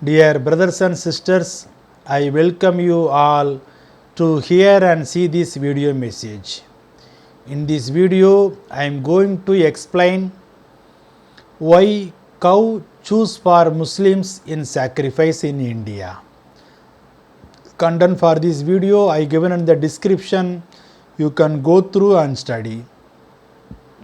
Dear brothers and sisters, I welcome you all to hear and see this video message. In this video, I am going to explain why cow choose for Muslims in sacrifice in India. Content for this video I given in the description. You can go through and study.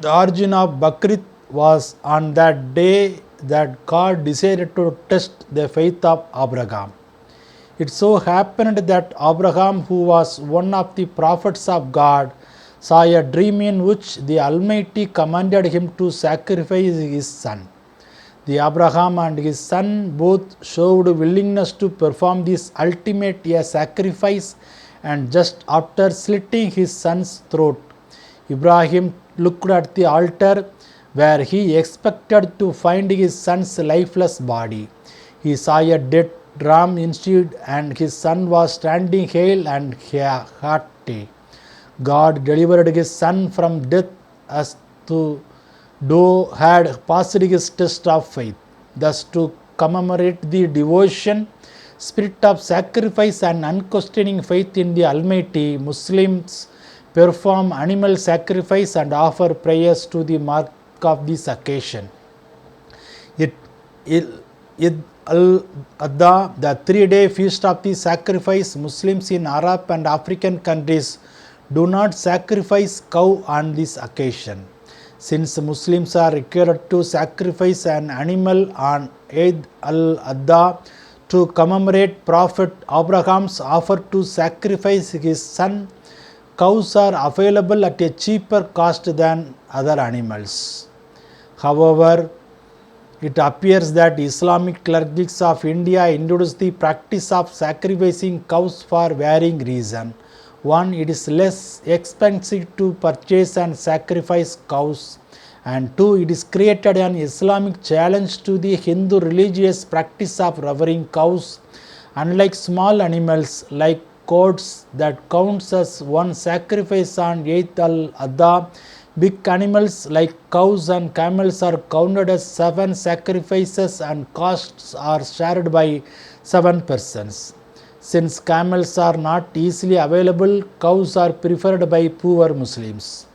The origin of Bakri Id was on that day that God decided to test the faith of Abraham. It so happened that Abraham, who was one of the prophets of God, saw a dream in which the Almighty commanded him to sacrifice his son. The Abraham and his son both showed willingness to perform this ultimate sacrifice, and just after slitting his son's throat, Ibrahim looked at the altar where he expected to find his son's lifeless body. He saw a dead ram instead, and his son was standing hale and hearty. God delivered his son from death as though had passed his test of faith. Thus, to commemorate the devotion, spirit of sacrifice, and unquestioning faith in the Almighty, Muslims perform animal sacrifice and offer prayers to the mark of this occasion. Id al-Adha, the 3-day feast of the sacrifice, Muslims in Arab and African countries do not sacrifice cow on this occasion. Since Muslims are required to sacrifice an animal on Id al-Adha to commemorate Prophet Abraham's offer to sacrifice his son, cows are available at a cheaper cost than other animals. However, it appears that Islamic clerics of India introduced the practice of sacrificing cows for varying reasons. One, it is less expensive to purchase and sacrifice cows, and two, it is created an Islamic challenge to the Hindu religious practice of revering cows. Unlike small animals like goats that counts as one sacrifice on Eid al-Adha, big animals like cows and camels are counted as 7 sacrifices, and costs are shared by 7 persons. Since camels are not easily available, cows are preferred by poor Muslims.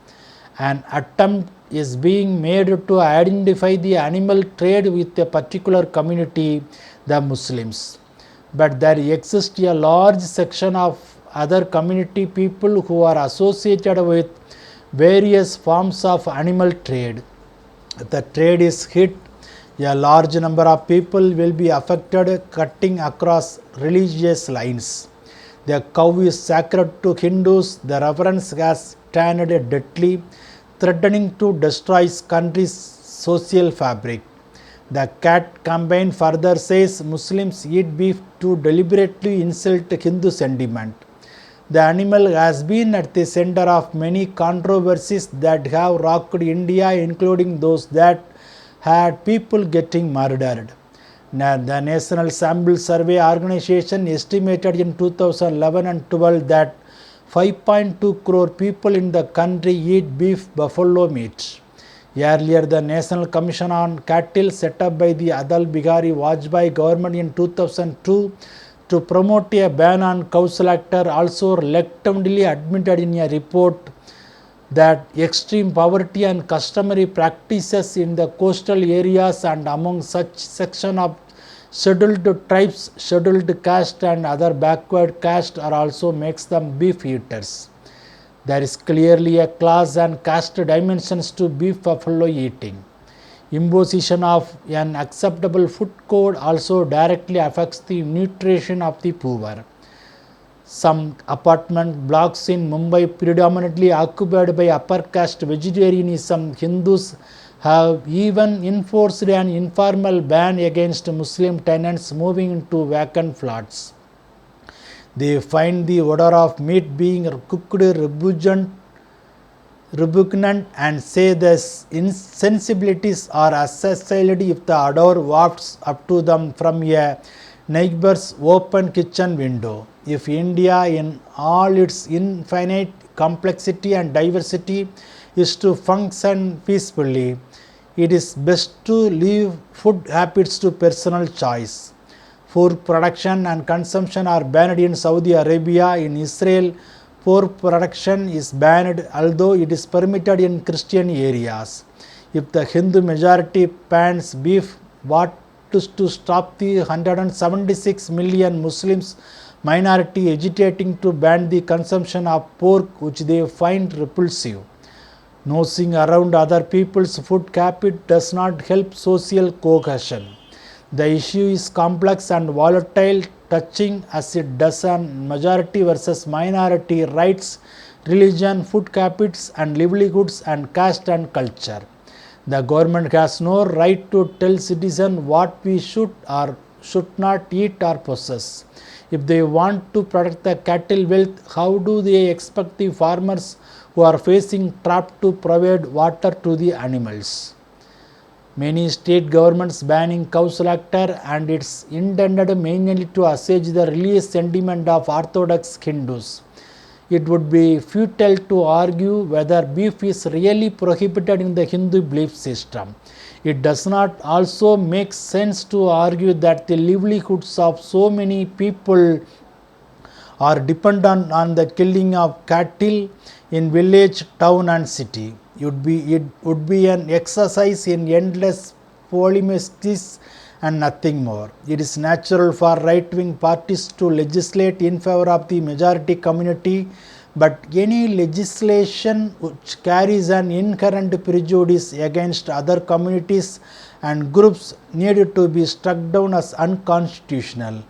An attempt is being made to identify the animal trade with a particular community, the Muslims. But there exists a large section of other community people who are associated with various forms of animal trade. If the trade is hit, a large number of people will be affected, cutting across religious lines. The cow is sacred to Hindus. The reverence has turned deadly, threatening to destroy country's social fabric. The cat campaign further says Muslims eat beef to deliberately insult Hindu sentiment. The animal has been at the center of many controversies that have rocked India, including those that had people getting murdered. The National Sample Survey Organization estimated in 2011 and 12 that 5.2 crore people in the country eat beef buffalo meat. Earlier, the National Commission on Cattle, set up by the Atal Bihari Vajpayee government in 2002 to promote a ban on cow slaughter, also reluctantly admitted in a report that extreme poverty and customary practices in the coastal areas and among such section of scheduled tribes, scheduled caste, and other backward caste are also makes them beef eaters. There is clearly a class and caste dimensions to beef buffalo eating. Imposition of an acceptable food code also directly affects the nutrition of the poor. Some apartment blocks in Mumbai, predominantly occupied by upper caste vegetarianism Hindus, have even enforced an informal ban against Muslim tenants moving into vacant flats. They find the odor of meat being cooked repugnant and say the insensibilities are assailed if the odor wafts up to them from a neighbor's open kitchen window. If India, in all its infinite complexity and diversity, is to function peacefully, it is best to leave food habits to personal choice. Pork production and consumption are banned in Saudi Arabia. In Israel, pork production is banned, although it is permitted in Christian areas. If the Hindu majority bans beef, what is to stop the 176 million Muslims minority agitating to ban the consumption of pork, which they find repulsive? Nosing around other people's food habit does not help social cohesion. The issue is complex and volatile, touching as it does on majority versus minority rights, religion, food habits, and livelihoods, and caste and culture. The government has no right to tell citizens what we should or should not eat or possess. If they want to protect the cattle wealth, how do they expect the farmers who are facing drought to provide water to the animals? Many state governments banning cow slaughter, and it's intended mainly to assuage the religious sentiment of Orthodox Hindus. It would be futile to argue whether beef is really prohibited in the Hindu belief system. It does not also make sense to argue that the livelihoods of so many people are dependent on the killing of cattle in village, town, and city. It would be an exercise in endless polemics and nothing more. It is natural for right-wing parties to legislate in favor of the majority community, but any legislation which carries an inherent prejudice against other communities and groups needed to be struck down as unconstitutional.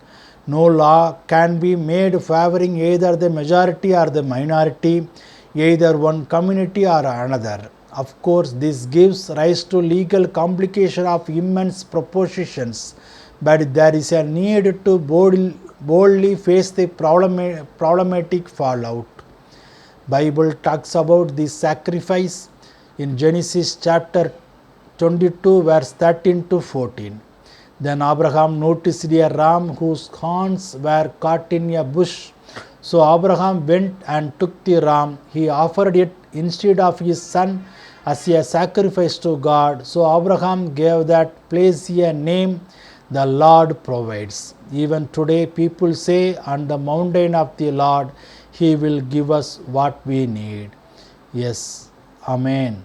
No law can be made favoring either the majority or the minority, either one community or another. Of course, this gives rise to legal complication of immense proportions, but there is a need to boldly face the problematic fallout. Bible talks about this sacrifice in Genesis chapter 22 verse 13 to 14. Then Abraham noticed a ram whose horns were caught in a bush. So Abraham went and took the ram. He offered it instead of his son as a sacrifice to God. So Abraham gave that place a name, the Lord provides. Even today people say, on the mountain of the Lord, He will give us what we need. Yes, Amen.